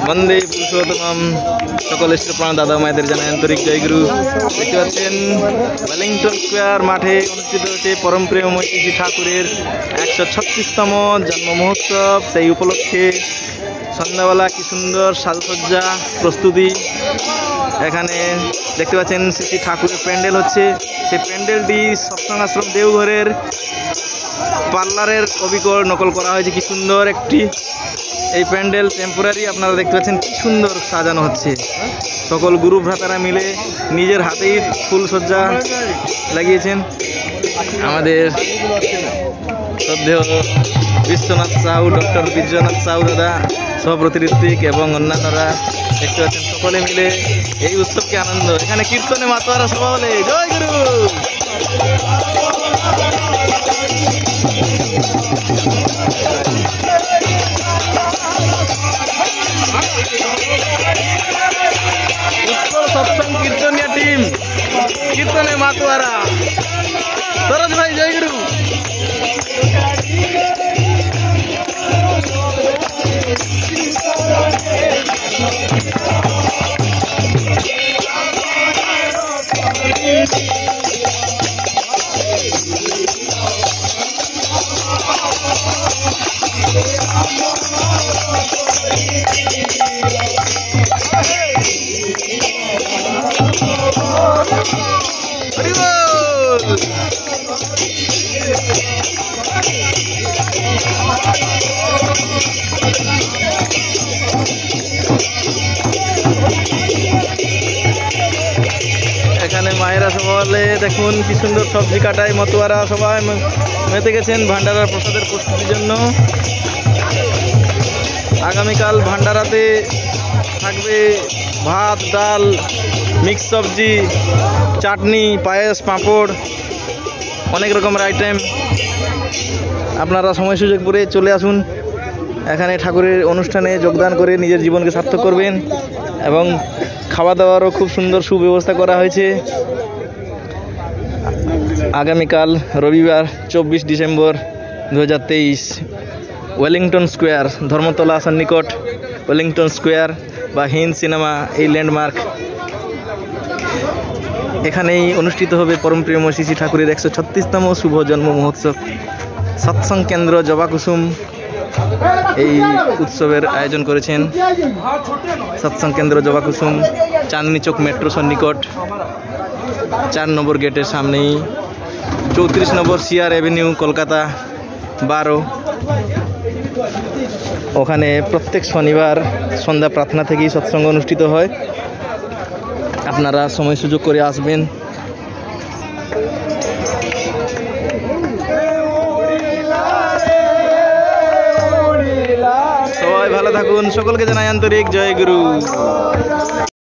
বন্দে পুরুষোত্তম। সকল ইষ্টপ্রাণ দাদা মায়েদের জানাই আন্তরিক জয়গুরু। দেখতে পাচ্ছেন ওয়েলিংটন স্কোয়ার মাঠে অনুষ্ঠিত হচ্ছে পরম প্রেমময় শ্রী ঠাকুরের 136তম জন্ম মহোৎসব। সেই উপলক্ষে সন্ধ্যাবেলা কি সুন্দর সাজসজ্জা প্রস্তুতি। এখানে দেখতে পাচ্ছেন শ্রী ঠাকুরের প্যান্ডেল হচ্ছে। সেই প্যান্ডেলটি সৎসঙ্গ আশ্রম দেওঘরের পার্লারের অবিকল নকল করা হয়েছে। কি সুন্দর একটি এই প্যান্ডেল টেম্পোরারি আপনারা দেখতে পাচ্ছেন কি সুন্দর সাজানো হচ্ছে। সকল গুরু ভ্রাতারা মিলে নিজের হাতেই ফুলসজ্জা লাগিয়েছেন। আমাদের শ্রদ্ধেয় বিশ্বনাথ সাহু, ডক্টর বিশ্বনাথ সাহু দাদা, সভাপতি ঋত্বিক এবং অন্যান্যরা দেখতে পাচ্ছেন সকলে মিলে এই উৎসবকে আনন্দ। এখানে কীর্তনে মাতোয়ারা সভা বলে জয় গুরু। উৎসব সৎসঙ্গ কীর্তনিয়া টিম, কীর্তনে মাতোয়ারা, সরোজ ভাই জয় গুরু। এখানে মায়েরা সবাই দেখুন কি সুন্দর সবজি কাটায় মতোয়ারা সবাই মেতে গেছেন ভান্ডারার প্রসাদের প্রস্তুতির জন্য। আগামীকাল ভান্ডারাতে থাকবে ভাত, ডাল, মিক্স সবজি, চাটনি, পায়েস, পাঁপড়, অনেক রকমের আইটেম। আপনারা সময় সুযোগ করে চলে আসুন। এখানে ঠাকুরের অনুষ্ঠানে যোগদান করে নিজের জীবনকে সার্থক করবেন এবং খাওয়া দাওয়ারও খুব সুন্দর সুব্যবস্থা করা হয়েছে। আগামীকাল রবিবার 24 ডিসেম্বর 2023 ওয়েলিংটন স্কোয়ার, ধর্মতলা সন্নিকট ওয়েলিংটন স্কোয়ার বা হিন্দ সিনেমা, এই ল্যান্ডমার্ক, এখানেই অনুষ্ঠিত হবে পরম প্রেমময় শ্রী ঠাকুরের 136তম শুভ জন্ম মহোৎসব। সৎসঙ্গ কেন্দ্র জবাকুসুম এই উৎসবের আয়োজন করেছেন। সৎসঙ্গ কেন্দ্র জবাকুসুম, চাঁদনি চৌক মেট্রো সন্নিকট, 4 নম্বর গেটের সামনেই, 34 নম্বর সিআর অ্যাভিনিউ, কলকাতা 12। ওখানে প্রত্যেক শনিবার সন্ধ্যা প্রার্থনা থেকেই সৎসঙ্গ অনুষ্ঠিত হয়। আপনারা সময় সুযোগ করে আসবেন। সবাই ভালো থাকুন। সকলকে জানাই আন্তরিক জয় গুরু।